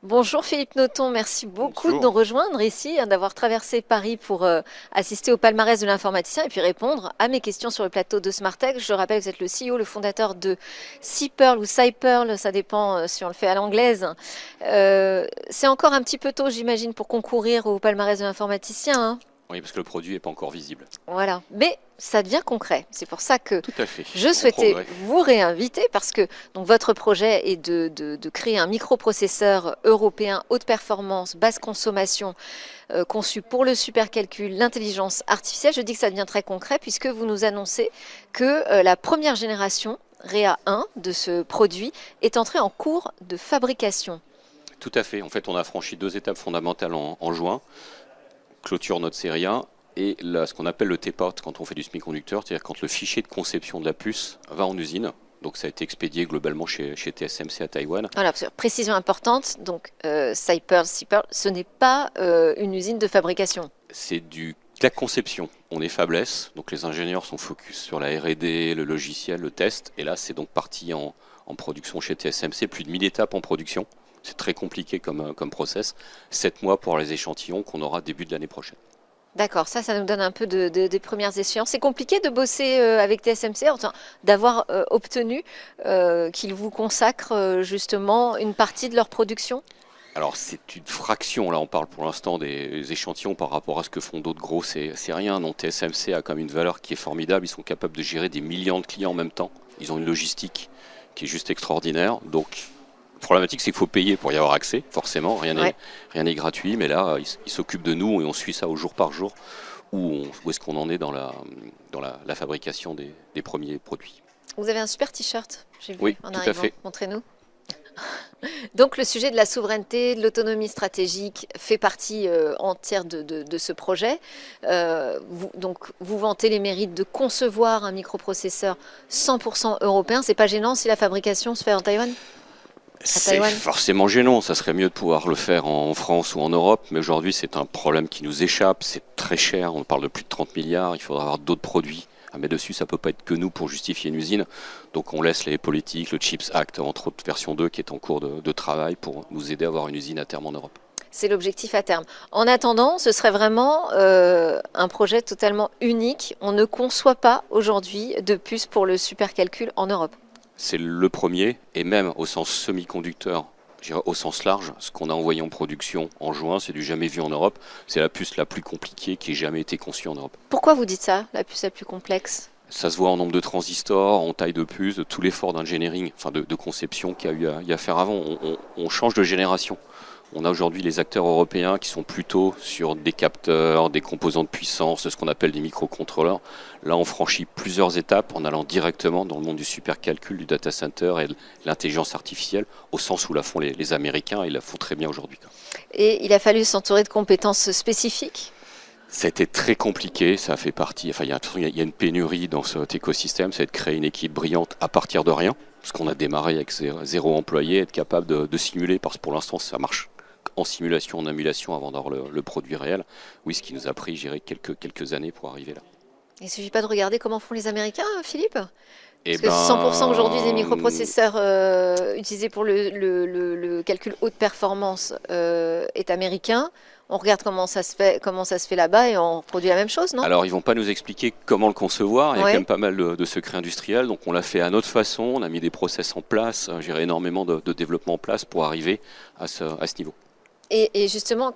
Bonjour Philippe Noton, merci beaucoup de nous Bonjour. rejoindre ici, d'avoir traversé Paris pour assister au palmarès de l'informaticien et puis répondre à mes questions sur le plateau de Smartech. Je rappelle que vous êtes le CEO, le fondateur de CPearl ou CyPearl, ça dépend si on le fait à l'anglaise. C'est encore un petit peu tôt, j'imagine, pour concourir au palmarès de l'informaticien, hein. Oui, parce que le produit n'est pas encore visible. Voilà, mais ça devient concret. C'est pour ça que Tout à fait. je En souhaitais progrès. vous réinviter parce que donc, votre projet est de créer un microprocesseur européen haute performance, basse consommation, conçu pour le supercalcul, l'intelligence artificielle. Je dis que ça devient très concret puisque vous nous annoncez que la première génération, REA 1, de ce produit est entrée en cours de fabrication. Tout à fait. En fait, on a franchi deux étapes fondamentales en juin. Clôture notre série 1 et là, ce qu'on appelle le tape-out quand on fait du semi-conducteur, c'est-à-dire quand le fichier de conception de la puce va en usine. Donc ça a été expédié globalement chez TSMC à Taïwan. Voilà, précision importante, donc CPearl, ce n'est pas une usine de fabrication. C'est de la conception. On est fabless, donc les ingénieurs sont focus sur la R&D, le logiciel, le test. Et là, c'est donc parti en production chez TSMC, plus de 1000 étapes en production. C'est très compliqué comme process. 7 mois pour les échantillons qu'on aura début de l'année prochaine. D'accord, ça nous donne un peu des premières échéances. C'est compliqué de bosser avec TSMC, enfin, d'avoir obtenu qu'ils vous consacrent justement une partie de leur production. Alors c'est une fraction, là on parle pour l'instant des échantillons par rapport à ce que font d'autres gros, c'est rien. Non, TSMC a quand même une valeur qui est formidable, ils sont capables de gérer des millions de clients en même temps. Ils ont une logistique qui est juste extraordinaire. Donc la problématique c'est qu'il faut payer pour y avoir accès, forcément, Ouais. rien n'est gratuit, mais là ils s'occupent de nous et on suit ça au jour par jour, où est-ce qu'on en est dans la fabrication des premiers produits. Vous avez un super t-shirt, j'ai vu Oui, en tout à arrivant. fait. Montrez-nous. Donc le sujet de la souveraineté, de l'autonomie stratégique fait partie entière de ce projet. Donc vous vantez les mérites de concevoir un microprocesseur 100% européen. C'est pas gênant si la fabrication se fait en Taïwan? À C'est Taïwan? forcément gênant, ça serait mieux de pouvoir le faire en France ou en Europe, mais aujourd'hui c'est un problème qui nous échappe, c'est très cher, on parle de plus de 30 milliards, il faudra avoir d'autres produits à mettre dessus, ça peut pas être que nous pour justifier une usine, donc on laisse les politiques, le CHIPS Act, entre autres version 2 qui est en cours de travail pour nous aider à avoir une usine à terme en Europe. C'est l'objectif à terme. En attendant, ce serait vraiment un projet totalement unique. On ne conçoit pas aujourd'hui de puce pour le supercalcul en Europe. C'est le premier, et même au sens semi-conducteur, je dirais au sens large, ce qu'on a envoyé en production en juin, c'est du jamais vu en Europe, c'est la puce la plus compliquée qui ait jamais été conçue en Europe. Pourquoi vous dites ça, la puce la plus complexe? Ça se voit en nombre de transistors, en taille de puce, de tout l'effort d'engineering, enfin de conception qu'il y a eu à faire avant. On change de génération. On a aujourd'hui les acteurs européens qui sont plutôt sur des capteurs, des composants de puissance, ce qu'on appelle des microcontrôleurs. Là, on franchit plusieurs étapes en allant directement dans le monde du supercalcul, du data center et de l'intelligence artificielle, au sens où la font les Américains, et ils la font très bien aujourd'hui. Et il a fallu s'entourer de compétences spécifiques. Ça a été très compliqué, ça a fait partie, enfin il y a une pénurie dans cet écosystème, c'est de créer une équipe brillante à partir de rien, parce qu'on a démarré avec zéro employé, être capable de simuler, parce que pour l'instant ça marche en simulation, en émulation avant d'avoir le produit réel. Oui, ce qui nous a pris, j'irai quelques années pour arriver là. Il ne suffit pas de regarder comment font les Américains, Philippe? Eh Parce que 100% aujourd'hui des ben, microprocesseurs utilisés pour le calcul haute performance est américain. On regarde comment ça se fait là-bas et on produit la même chose, non? alors ils vont pas nous expliquer comment le concevoir, il y a quand Ouais. même pas mal de secrets industriels, donc on l'a fait à notre façon, on a mis des process en place, j'irai énormément de développement en place pour arriver à ce niveau. Et justement,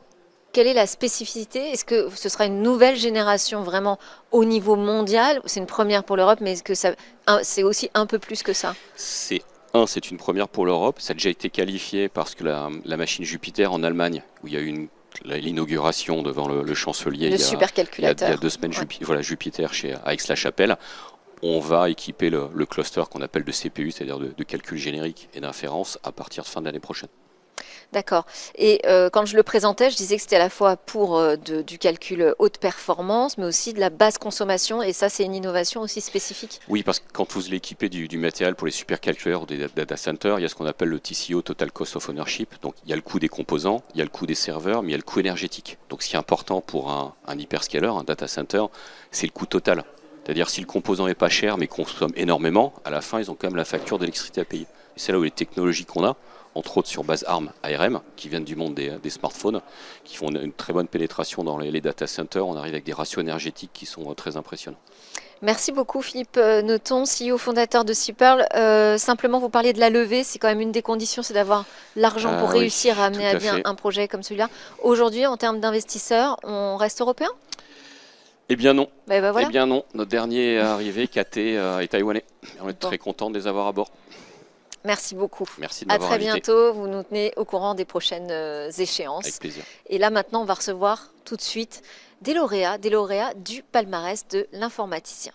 quelle est la spécificité? Est-ce que ce sera une nouvelle génération vraiment au niveau mondial? C'est une première pour l'Europe, mais est-ce que c'est aussi un peu plus que ça? C'est une première pour l'Europe. Ça a déjà été qualifié parce que la machine Jupiter en Allemagne, où il y a eu l'inauguration devant le chancelier Le il y a supercalculateur. 2 semaines, Ouais. voilà, Jupiter à Aix-la-Chapelle, on va équiper le cluster qu'on appelle de CPU, c'est-à-dire de calcul générique et d'inférence à partir de fin d'année prochaine. D'accord. Et quand je le présentais, je disais que c'était à la fois pour du calcul haute performance, mais aussi de la basse consommation. Et ça, c'est une innovation aussi spécifique. Oui, parce que quand vous l'équipez du matériel pour les supercalculateurs ou des data centers, il y a ce qu'on appelle le TCO, Total Cost of Ownership. Donc il y a le coût des composants, il y a le coût des serveurs, mais il y a le coût énergétique. Donc ce qui est important pour un hyperscaler, un data center, c'est le coût total. C'est-à-dire si le composant est pas cher mais consomme énormément, à la fin ils ont quand même la facture d'électricité à payer. Et c'est là où les technologies qu'on a, entre autres sur base ARM, ARM, qui viennent du monde des smartphones, qui font une très bonne pénétration dans les data centers, on arrive avec des ratios énergétiques qui sont très impressionnants. Merci beaucoup Philippe Noton, CEO fondateur de Seapearl. Simplement vous parliez de la levée, c'est quand même une des conditions, c'est d'avoir l'argent pour Oui, réussir à amener tout à à bien fait. un projet comme celui-là. Aujourd'hui, en termes d'investisseurs, on reste européen? Eh bien non. Ben Eh voilà. bien non. Notre dernier arrivé, KT, est taïwanais. On est Bon. très content de les avoir à bord. Merci beaucoup. Merci de À m'avoir très invité. bientôt. Vous nous tenez au courant des prochaines échéances. Avec plaisir. Et là, maintenant, on va recevoir tout de suite des lauréats du palmarès de l'informaticien.